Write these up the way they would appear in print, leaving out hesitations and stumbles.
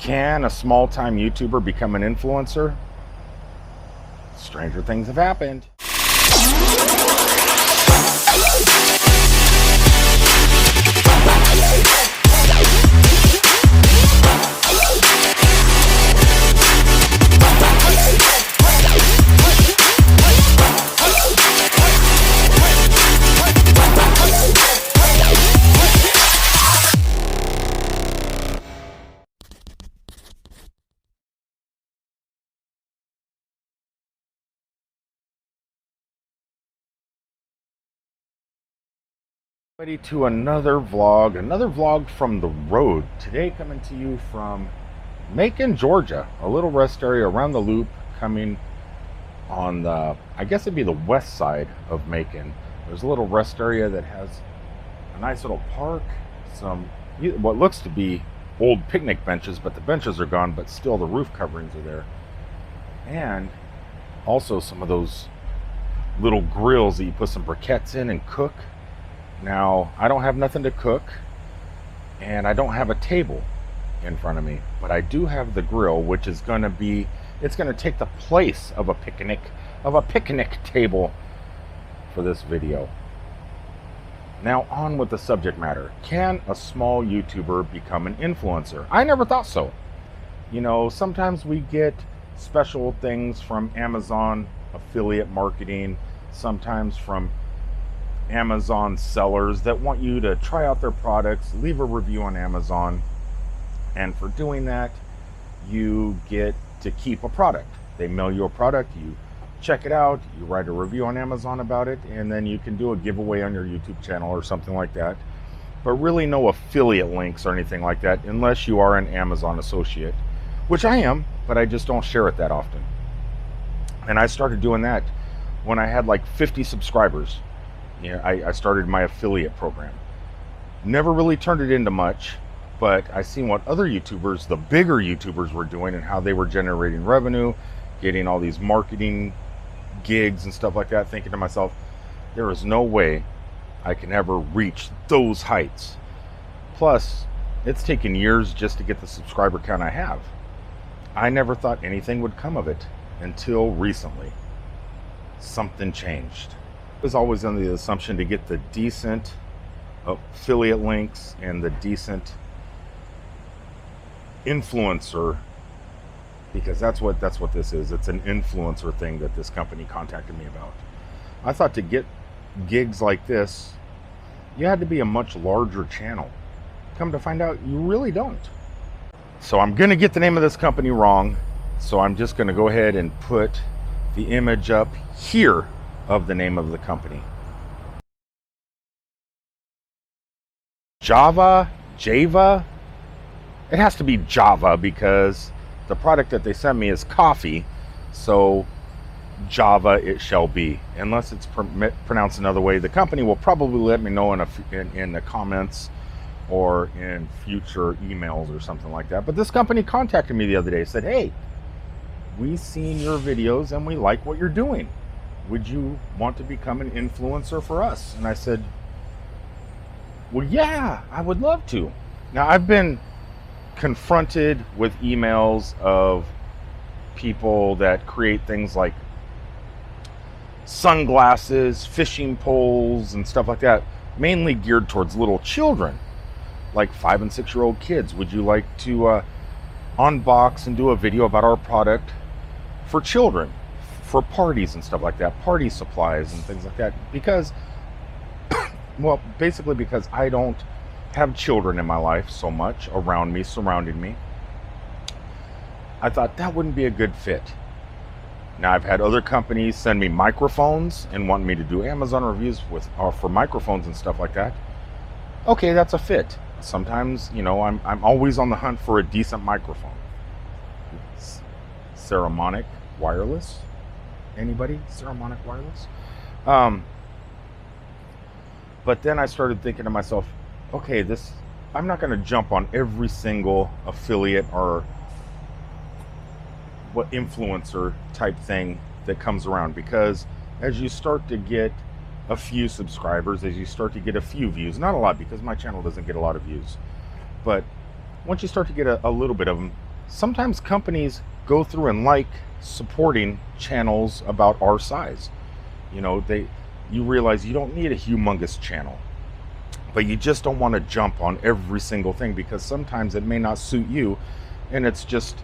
Can a small-time YouTuber become an influencer? Stranger things have happened. To another vlog from the road. Today coming to you from Macon, Georgia, a little rest area around the loop, coming on the, I guess it'd be the west side of Macon. There's a little rest area that has a nice little park, some what looks to be old picnic benches, but the benches are gone, but still the roof coverings are there, and also some of those little grills that you put some briquettes in and cook. Now, I don't have nothing to cook, and I don't have a table in front of me, but I do have the grill, which is going to be, it's going to take the place of a picnic table for this video. Now, on with the subject matter. Can a small YouTuber become an influencer? I never thought so. You know, sometimes we get special things from Amazon affiliate marketing, sometimes from Amazon sellers that want you to try out their products, leave a review on Amazon, and for doing that you get to keep a product. They mail you a product, you check it out, you write a review on Amazon about it, and then you can do a giveaway on your YouTube channel or something like that. But really no affiliate links or anything like that unless you are an Amazon associate, which I am, but I just don't share it that often. And I started doing that when I had like 50 subscribers. You know, I started my affiliate program. Never really turned it into much, but I seen what other YouTubers, the bigger YouTubers, were doing and how they were generating revenue, getting all these marketing gigs and stuff like that, thinking to myself, there is no way I can ever reach those heights. Plus, it's taken years just to get the subscriber count I have. I never thought anything would come of it until recently. Something changed. I was always under the assumption to get the decent affiliate links and the decent influencer, because that's what this is. It's an influencer thing that this company contacted me about. I thought to get gigs like this, you had to be a much larger channel. Come to find out, you really don't. So I'm gonna get the name of this company wrong, so I'm just gonna go ahead and put the image up here of the name of the company. Javy. It has to be Java because the product that they sent me is coffee, so Java it shall be, unless it's pronounced another way. The company will probably let me know in the comments or in future emails or something like that. But this company contacted me the other day, said, hey, we seen your videos and we like what you're doing. Would you want to become an influencer for us? And I said, well, yeah, I would love to. Now, I've been confronted with emails of people that create things like sunglasses, fishing poles, and stuff like that, mainly geared towards little children, like 5 and 6-year-old kids. Would you like to unbox and do a video about our product for children, for parties and stuff like that, party supplies and things like that? Because well, basically because I don't have children in my life so much around me, surrounding me, I thought that wouldn't be a good fit. Now, I've had other companies send me microphones and want me to do Amazon reviews with for microphones and stuff like that. Okay, that's a fit. Sometimes, you know, I'm always on the hunt for a decent microphone. Ceremonic wireless. Anybody? Ceremonic wireless? But then I started thinking to myself, okay, I'm not going to jump on every single affiliate or what influencer type thing that comes around, because as you start to get a few subscribers, as you start to get a few views, not a lot because my channel doesn't get a lot of views, but once you start to get a little bit of them, sometimes companies go through and like supporting channels about our size. You realize you don't need a humongous channel, but you just don't want to jump on every single thing because sometimes it may not suit you, and it's just,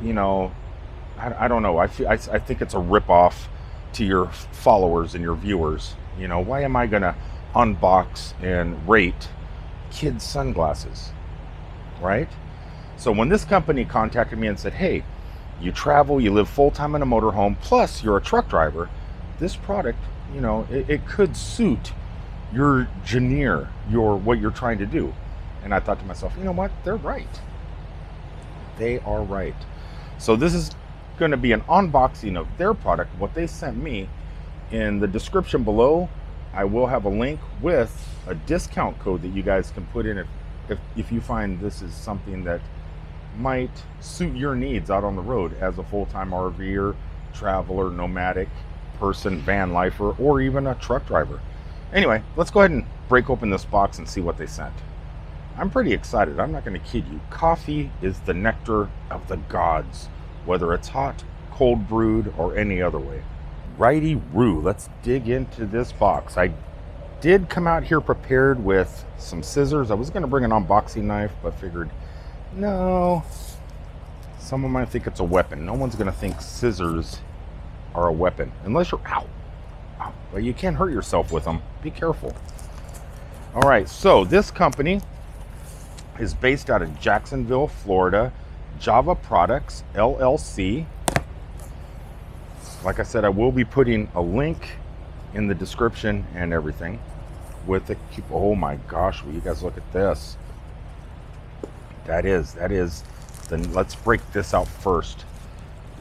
I don't know. I think it's a ripoff to your followers and your viewers. Why am I gonna unbox and rate kids' sunglasses, right? So when this company contacted me and said, "Hey, you travel, you live full time in a motorhome, plus you're a truck driver, this product, it could suit your veneer, what you're trying to do." And I thought to myself, you know what? They're right. They are right. So this is going to be an unboxing of their product, what they sent me. In the description below, I will have a link with a discount code that you guys can put in if you find this is something that might suit your needs out on the road as a full-time RVer, traveler, nomadic person, van lifer, or even a truck driver. Anyway, let's go ahead and break open this box and see what they sent. I'm pretty excited. I'm not going to kid you. Coffee is the nectar of the gods, whether it's hot, cold brewed, or any other way. Righty-roo, let's dig into this box. I did come out here prepared with some scissors. I was going to bring an unboxing knife, but figured, no, someone might think it's a weapon. No one's going to think scissors are a weapon, unless you're, ow, but you can't hurt yourself with them. Be careful. All right, so this company is based out of Jacksonville, Florida. Javy Products, LLC. Like I said, I will be putting a link in the description and everything with the, oh my gosh, will you guys look at this? That is, then let's break this out first,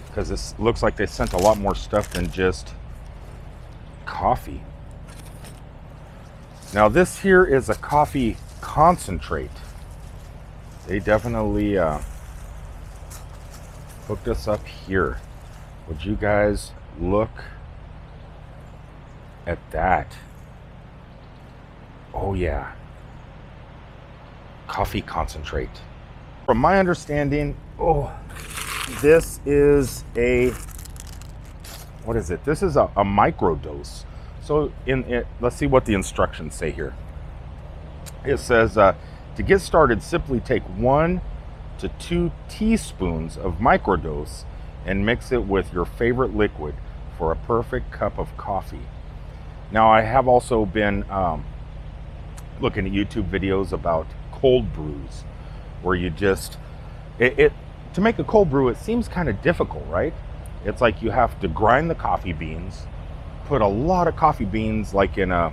because this looks like they sent a lot more stuff than just coffee. Now this here is a coffee concentrate. They definitely hooked us up here. Would you guys look at that? Oh yeah, coffee concentrate. From my understanding, this is a, what is it? This is a microdose. So let's see what the instructions say here. It says, to get started, simply take 1 to 2 teaspoons of microdose and mix it with your favorite liquid for a perfect cup of coffee. Now, I have also been looking at YouTube videos about cold brews, where you just, to make a cold brew, it seems kind of difficult, right? It's like you have to grind the coffee beans, put a lot of coffee beans like in a,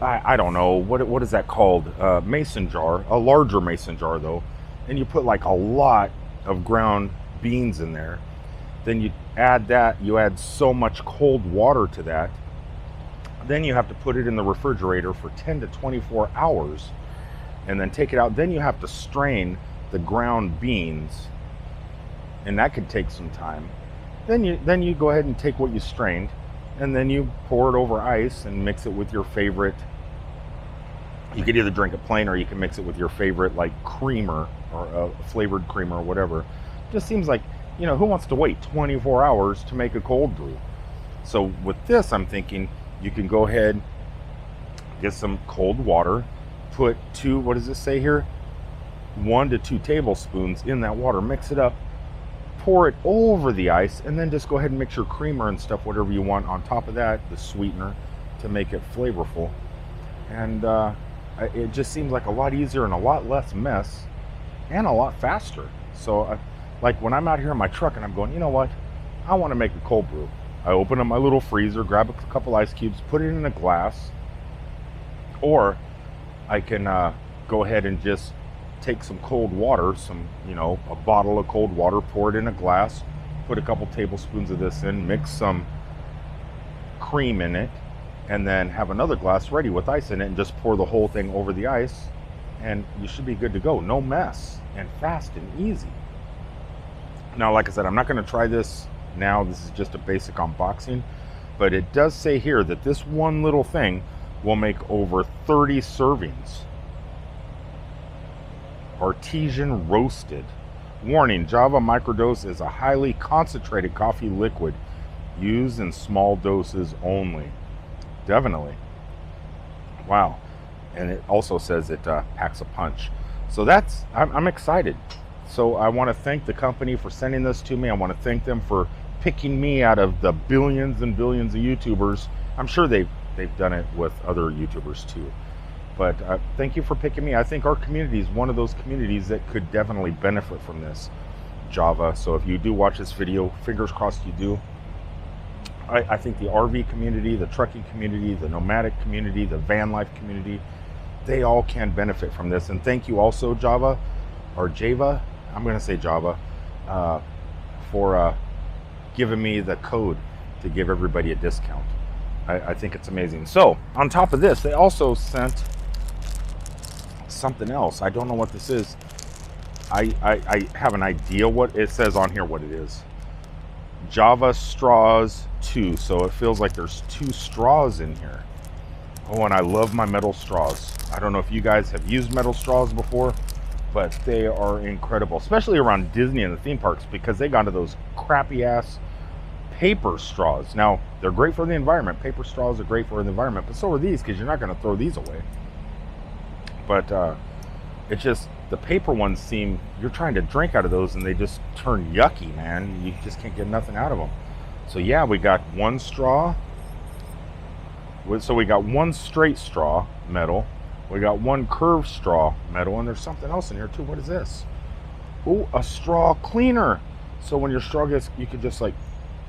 I don't know, what is that called? Mason jar, a larger mason jar though. And you put like a lot of ground beans in there. Then you add so much cold water to that. Then you have to put it in the refrigerator for 10 to 24 hours and then take it out. Then you have to strain the ground beans, and that could take some time. Then you go ahead and take what you strained, and then you pour it over ice and mix it with your favorite. You could either drink it plain, or you can mix it with your favorite like creamer or a flavored creamer or whatever. Just seems like, who wants to wait 24 hours to make a cold brew? So with this, I'm thinking you can go ahead, get some cold water, put 2, what does it say here? 1 to 2 tablespoons in that water, mix it up, pour it over the ice, and then just go ahead and mix your creamer and stuff, whatever you want on top of that, the sweetener, to make it flavorful. And it just seems like a lot easier and a lot less mess and a lot faster. So like when I'm out here in my truck and I'm going, you know what, I want to make a cold brew. I open up my little freezer, grab a couple ice cubes, put it in a glass, or I can go ahead and just take some cold water, a bottle of cold water, pour it in a glass, put a couple tablespoons of this in, mix some cream in it, and then have another glass ready with ice in it, and just pour the whole thing over the ice, and you should be good to go. No mess, and fast and easy. Now, like I said, I'm not going to try this now. This is just a basic unboxing, but it does say here that this one little thing will make over 30 servings. Artesian roasted. Warning, Java microdose is a highly concentrated coffee liquid used in small doses only. Definitely. Wow. And it also says it packs a punch. So I'm excited. So I want to thank the company for sending this to me. I want to thank them for picking me out of the billions and billions of YouTubers. I'm sure they've done it with other YouTubers too. But thank you for picking me. I think our community is one of those communities that could definitely benefit from this Java. So if you do watch this video, fingers crossed you do. I think the RV community, the trucking community, the nomadic community, the van life community, they all can benefit from this. And thank you also, Java, or Java, I'm going to say Java, for giving me the code to give everybody a discount. I think it's amazing. So on top of this, they also sent something else. I don't know what this is. I have an idea what it says on here, what it is. Java straws 2. So it feels like there's 2 straws in here. Oh, and I love my metal straws. I don't know if you guys have used metal straws before, but they are incredible, especially around Disney and the theme parks, because they got into those crappy ass paper straws. Now, they're great for the environment. Paper straws are great for the environment, but so are these, because you're not going to throw these away. But it's just, the paper ones seem, you're trying to drink out of those and they just turn yucky, man. You just can't get nothing out of them. So yeah, we got 1 straw. So we got 1 straight straw, metal. We got 1 curved straw, metal, and there's something else in here too. What is this? Oh, a straw cleaner. So when your straw gets, you could just like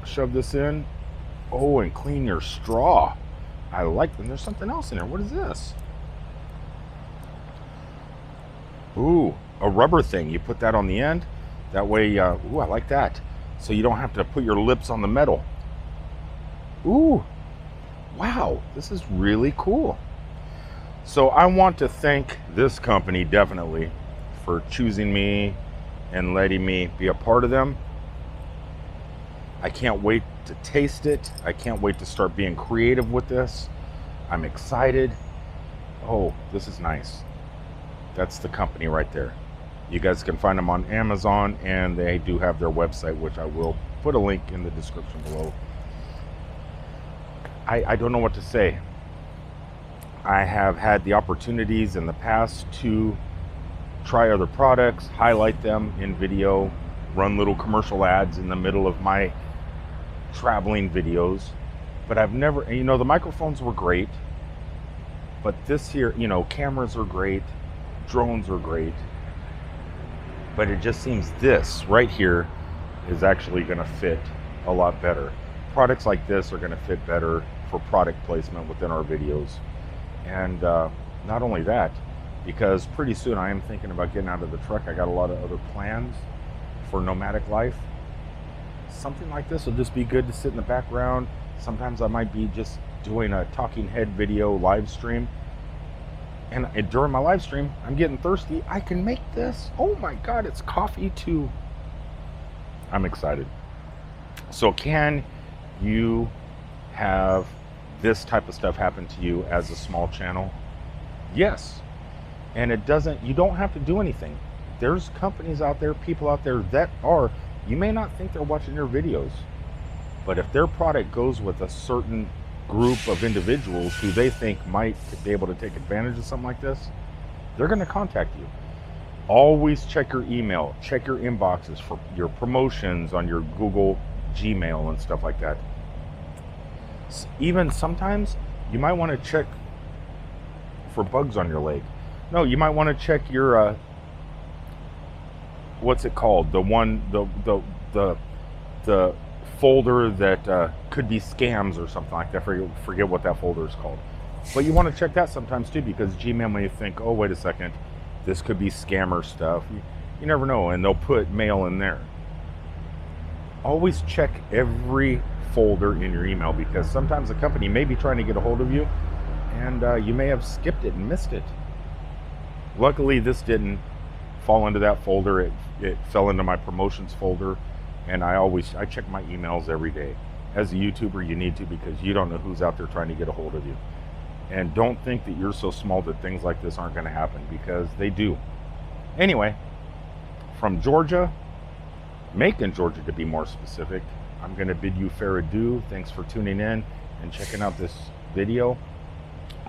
shove this in. Oh, and clean your straw. I like them. There's something else in here. What is this? Ooh, a rubber thing. You put that on the end. That way, ooh, I like that. So you don't have to put your lips on the metal. Ooh, wow, this is really cool. So I want to thank this company definitely for choosing me and letting me be a part of them. I can't wait to taste it. I can't wait to start being creative with this. I'm excited. Oh, this is nice. That's the company right there. You guys can find them on Amazon, and they do have their website, which I will put a link in the description below. I don't know what to say. I have had the opportunities in the past to try other products, highlight them in video, run little commercial ads in the middle of my traveling videos, but I've never, you know, the microphones were great, but this here, you know, cameras are great, drones are great, but it just seems this right here is actually going to fit a lot better. Products like this are going to fit better for product placement within our videos. And not only that, because pretty soon I am thinking about getting out of the truck. I got a lot of other plans for nomadic life. Something like this will just be good to sit in the background. Sometimes I might be just doing a talking head video live stream. And during my live stream, I'm getting thirsty. I can make this. Oh my God, it's coffee too. I'm excited. So can you have this type of stuff happen to you as a small channel? Yes. And it doesn't, you don't have to do anything. There's companies out there, people out there that are, you may not think they're watching your videos, but if their product goes with a certain group of individuals who they think might be able to take advantage of something like this, they're going to contact you. Always check your email, check your inboxes for your promotions on your Google Gmail and stuff like that. Even sometimes you might want to check for bugs on your leg. No, you might want to check your what's it called, the one, the folder that could be scams or something like that. Forget what that folder is called, but you want to check that sometimes too, because Gmail may think, oh wait a second, this could be scammer stuff. You never know, and they'll put mail in there. Always check every folder in your email, because sometimes the company may be trying to get a hold of you, and you may have skipped it and missed it. Luckily, this didn't fall into that folder. It fell into my promotions folder, and I check my emails every day. As a YouTuber, you need to, because you don't know who's out there trying to get a hold of you. And don't think that you're so small that things like this aren't going to happen, because they do. Anyway, from Georgia, Macon, Georgia, to be more specific. I'm going to bid you fair adieu. Thanks for tuning in and checking out this video.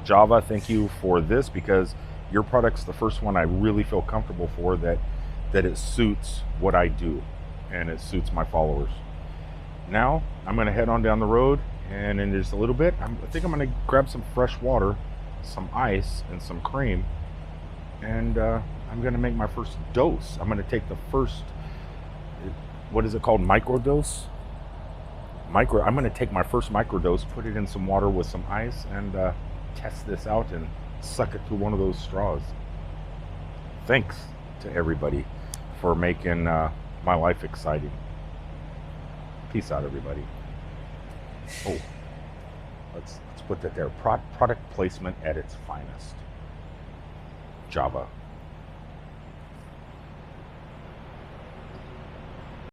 Java, thank you for this, because your product's the first one I really feel comfortable for, that it suits what I do and it suits my followers. Now I'm going to head on down the road, and in just a little bit I think I'm going to grab some fresh water, some ice, and some cream, and I'm going to make my first dose. I'm going to take the first, what is it called, microdose? I'm going to take my first microdose, put it in some water with some ice, and test this out and suck it through one of those straws. Thanks to everybody for making my life exciting. Peace out, everybody. Oh, let's put that there. Product placement at its finest. Java.